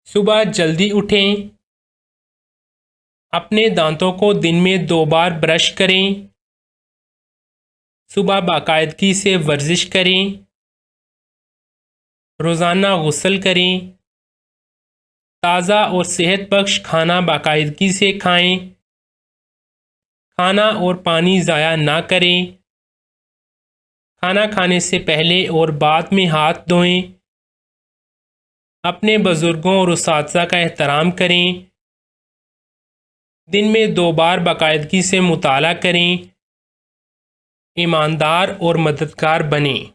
सुबह जल्दी उठें। अपने दांतों को दिन में 2 बार ब्रश करें। सुबह बाकायदगी से वर्जिश करें। रोज़ाना गुस्ल करें। ताज़ा और सेहत बख्श खाना बाकायदगी से खाएं। खाना और पानी ज़ाया ना करें। खाना खाने से पहले और बाद में हाथ धोएं। अपने बुज़ुर्गों और उसातिज़ा का एहतराम करें। दिन में 2 बार बाकायदगी से मुताला करें। ईमानदार और मददगार बनें।